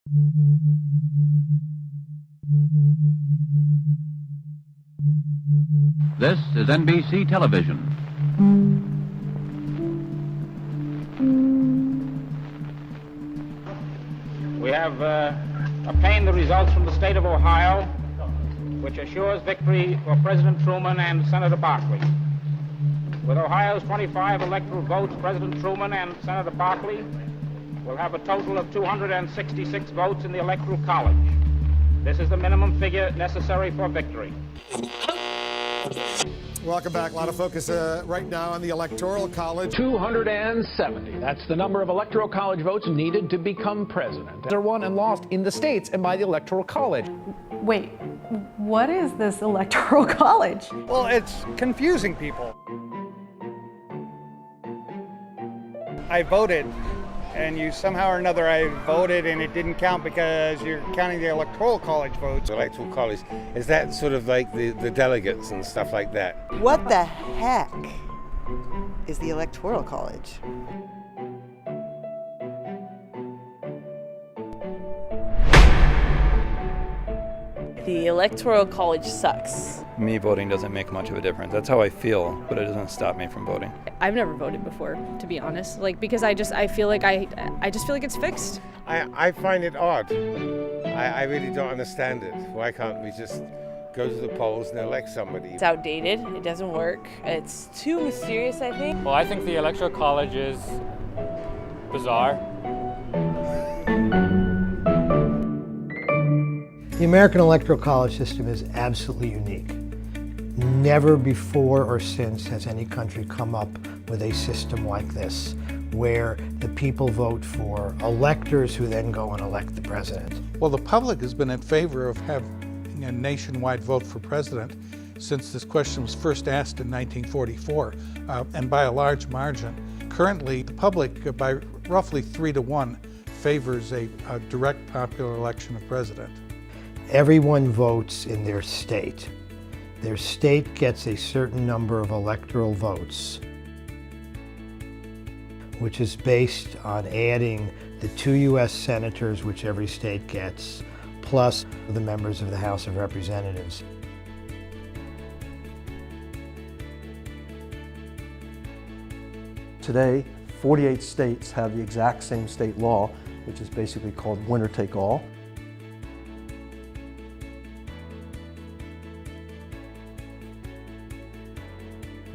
This is NBC Television. We have obtained the results from the state of Ohio, which assures victory for President Truman and Senator Barkley. With Ohio's 25 electoral votes, President Truman and Senator Barkley will have a total of 266 votes in the Electoral College. This is the minimum figure necessary for victory. Welcome back. A lot of focus right now on the Electoral College. 270. That's the number of Electoral College votes needed to become president. They're won and lost in the states and by the Electoral College. Wait, what is this Electoral College? Well, it's confusing people. I voted, and you somehow or another I voted and it didn't count because you're counting the Electoral College votes. The Electoral College, is that sort of like the delegates and stuff like that? What the heck is the Electoral College? The Electoral College sucks. Me voting doesn't make much of a difference. That's how I feel, but it doesn't stop me from voting. I've never voted before, to be honest. Because I feel like it's fixed. I find it odd. I really don't understand it. Why can't we just go to the polls and elect somebody? It's outdated. It doesn't work. It's too mysterious, I think. Well, I think the Electoral College is bizarre. The American Electoral College system is absolutely unique. Never before or since has any country come up with a system like this, where the people vote for electors who then go and elect the president. Well, the public has been in favor of having a nationwide vote for president since this question was first asked in 1944, and by a large margin. Currently, the public, by roughly 3-1, favors a direct popular election of president. Everyone votes in their state. Their state gets a certain number of electoral votes, which is based on adding the 2 U.S. senators, which every state gets, plus the members of the House of Representatives. Today, 48 states have the exact same state law, which is basically called winner take all.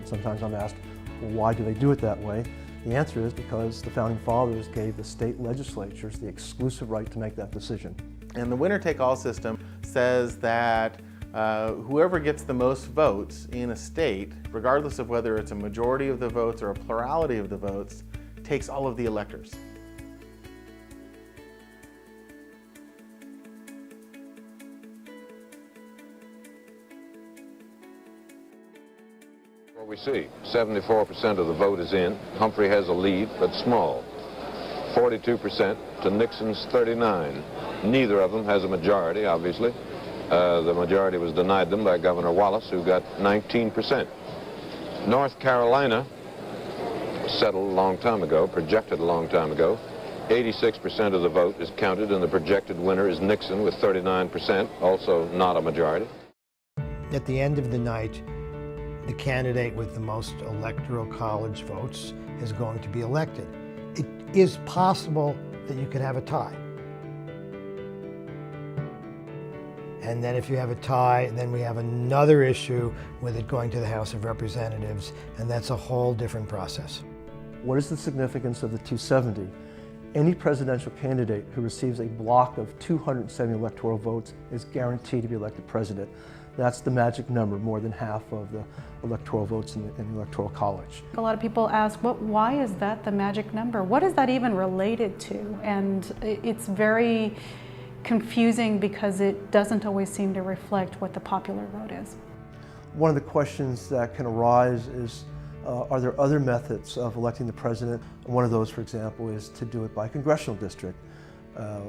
Sometimes I'm asked, well, why do they do it that way? The answer is because the Founding Fathers gave the state legislatures the exclusive right to make that decision. And the winner-take-all system says that whoever gets the most votes in a state, regardless of whether it's a majority of the votes or a plurality of the votes, takes all of the electors. What we see, 74% of the vote is in. Humphrey has a lead, but small. 42% to Nixon's 39. Neither of them has a majority, obviously. The majority was denied them by Governor Wallace, who got 19%. North Carolina settled a long time ago, projected a long time ago. 86% of the vote is counted, and the projected winner is Nixon with 39%, also not a majority. At the end of the night, the candidate with the most Electoral College votes is going to be elected. It is possible that you could have a tie. And then if you have a tie, then we have another issue with it going to the House of Representatives, and that's a whole different process. What is the significance of the 270? Any presidential candidate who receives a block of 270 electoral votes is guaranteed to be elected president. That's the magic number, more than half of the electoral votes in the Electoral College. A lot of people ask, why is that the magic number? What is that even related to? And it's very confusing because it doesn't always seem to reflect what the popular vote is. One of the questions that can arise is, are there other methods of electing the president? One of those, for example, is to do it by congressional district.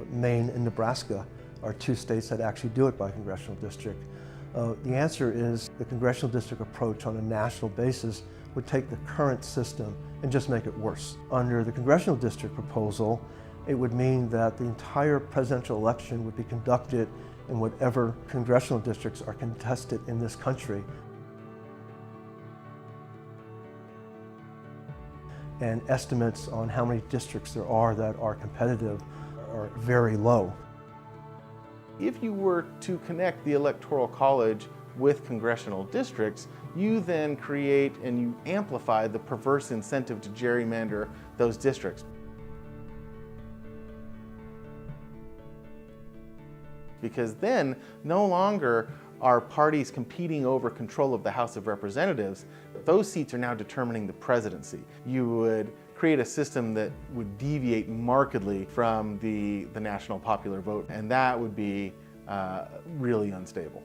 Maine and Nebraska are 2 states that actually do it by congressional district. The answer is the congressional district approach on a national basis would take the current system and just make it worse. Under the congressional district proposal, It would mean that the entire presidential election would be conducted in whatever congressional districts are contested in this country. And estimates on how many districts there are that are competitive are very low. If you were to connect the Electoral College with congressional districts, you then create and you amplify the perverse incentive to gerrymander those districts. Because then no longer are parties competing over control of the House of Representatives. Those seats are now determining the presidency. You would create a system that would deviate markedly from the national popular vote, and that would be really unstable.